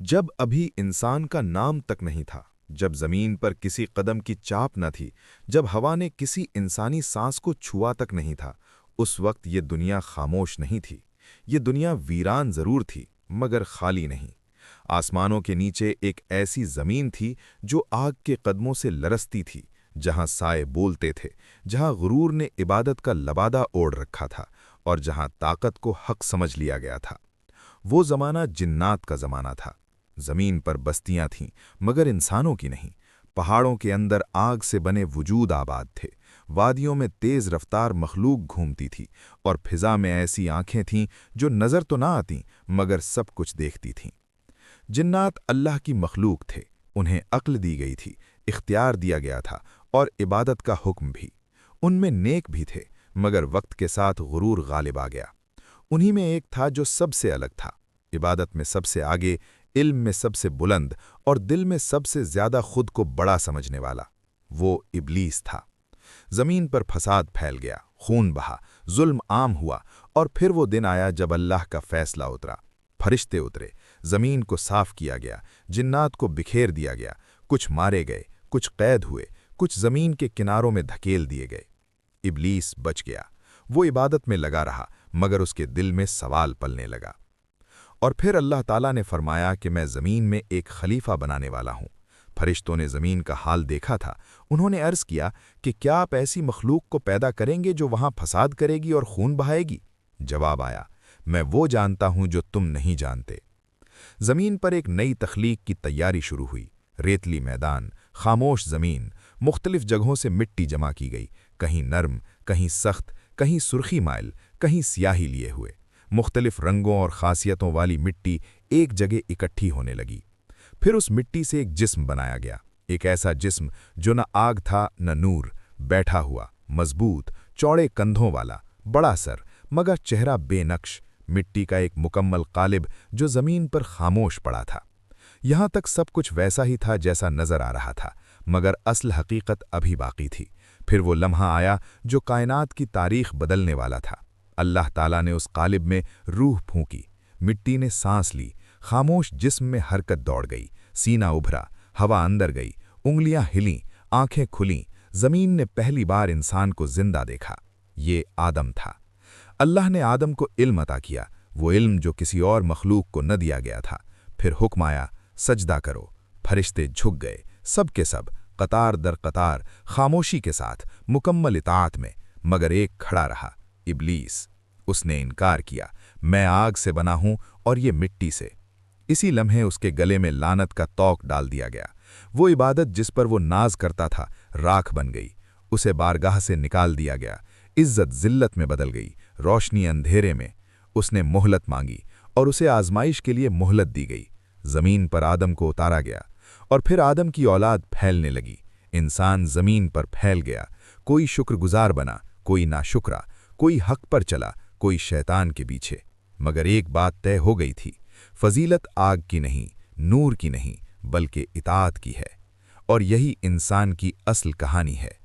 जब अभी इंसान का नाम तक नहीं था, जब जमीन पर किसी कदम की चाप न थी, जब हवा ने किसी इंसानी सांस को छुआ तक नहीं था, उस वक्त ये दुनिया खामोश नहीं थी। ये दुनिया वीरान जरूर थी, मगर खाली नहीं। आसमानों के नीचे एक ऐसी जमीन थी जो आग के कदमों से लरसती थी, जहां साए बोलते थे, जहां गुरूर ने इबादत का लबादा ओढ़ रखा था और जहां ताकत को हक समझ लिया गया था। वो जमाना जिन्नात का जमाना था। जमीन पर बस्तियां थीं, मगर इंसानों की नहीं। पहाड़ों के अंदर आग से बने वजूद आबाद थे। वादियों में तेज रफ्तार मखलूक घूमती थी और फिजा में ऐसी आंखें थीं जो नजर तो ना आतीं, मगर सब कुछ देखती थीं। जिन्नात अल्लाह की मखलूक थे। उन्हें अक्ल दी गई थी, इख्तियार दिया गया था और इबादत का हुक्म भी। उनमें नेक भी थे, मगर वक्त के साथ गुरूर गालिब आ गया। उन्हीं में एक था जो सबसे अलग था, इबादत में सबसे आगे, इल्म में सबसे बुलंद और दिल में सबसे ज्यादा खुद को बड़ा समझने वाला। वो इब्लीस था। जमीन पर फसाद फैल गया, खून बहा, जुल्म आम हुआ और फिर वो दिन आया जब अल्लाह का फैसला उतरा। फरिश्ते उतरे, जमीन को साफ किया गया, जिन्नात को बिखेर दिया गया। कुछ मारे गए, कुछ कैद हुए, कुछ जमीन के किनारों में धकेल दिए गए। इब्लीस बच गया। वो इबादत में लगा रहा, मगर उसके दिल में सवाल पलने लगा। और फिर अल्लाह ताला ने फरमाया कि मैं ज़मीन में एक खलीफा बनाने वाला हूँ। फरिश्तों ने ज़मीन का हाल देखा था। उन्होंने अर्ज़ किया कि क्या आप ऐसी मखलूक को पैदा करेंगे जो वहाँ फसाद करेगी और खून बहाएगी? जवाब आया, मैं वो जानता हूँ जो तुम नहीं जानते। ज़मीन पर एक नई तख्लीक की तैयारी शुरू हुई। रेतली मैदान, खामोश ज़मीन, मुख्तलिफ जगहों से मिट्टी जमा की गई, कहीं नर्म, कहीं सख्त, कहीं सुर्खी माइल, कहीं स्याही लिए हुए। मुख्तलिफ रंगों और खासियतों वाली मिट्टी एक जगह इकट्ठी होने लगी। फिर उस मिट्टी से एक जिस्म बनाया गया, एक ऐसा जिस्म जो न आग था न नूर, बैठा हुआ, मजबूत, चौड़े कंधों वाला, बड़ा सर, मगर चेहरा बेनक्श, मिट्टी का एक मुकम्मल कालिब जो जमीन पर खामोश पड़ा था। यहां तक सब कुछ वैसा ही था जैसा नजर आ रहा था, मगर असल हकीकत अभी बाकी थी। फिर वो लम्हा आया जो कायनात की तारीख बदलने वाला था। अल्लाह ताला ने उस कालिब में रूह फूंकी, मिट्टी ने सांस ली, खामोश जिस्म में हरकत दौड़ गई, सीना उभरा, हवा अंदर गई, उंगलियां हिलीं, आंखें खुलीं। जमीन ने पहली बार इंसान को जिंदा देखा। ये आदम था। अल्लाह ने आदम को इल्म अता किया, वो इल्म जो किसी और मखलूक को न दिया गया था। फिर हुक्म आया, सजदा करो। फरिश्ते झुक गए, सब के सब, कतार दर कतार, खामोशी के साथ, मुकम्मल इताअत में। मगर एक खड़ा रहा, इब्लीस। उसने इनकार किया, मैं आग से बना हूं और ये मिट्टी से। इसी लम्हे उसके गले में लानत का तौक डाल दिया गया। वो इबादत जिस पर वो नाज करता था, राख बन गई। उसे बारगाह से निकाल दिया गया। इज्जत जिल्लत में बदल गई, रोशनी अंधेरे में। उसने मोहलत मांगी और उसे आजमाइश के लिए मोहलत दी गई। जमीन पर आदम को उतारा गया और फिर आदम की औलाद फैलने लगी। इंसान जमीन पर फैल गया। कोई शुक्रगुजार बना, कोई नाशुक्रा, कोई हक पर चला, कोई शैतान के पीछे। मगर एक बात तय हो गई थी, फजीलत आग की नहीं, नूर की नहीं, बल्कि इताअत की है। और यही इंसान की असल कहानी है।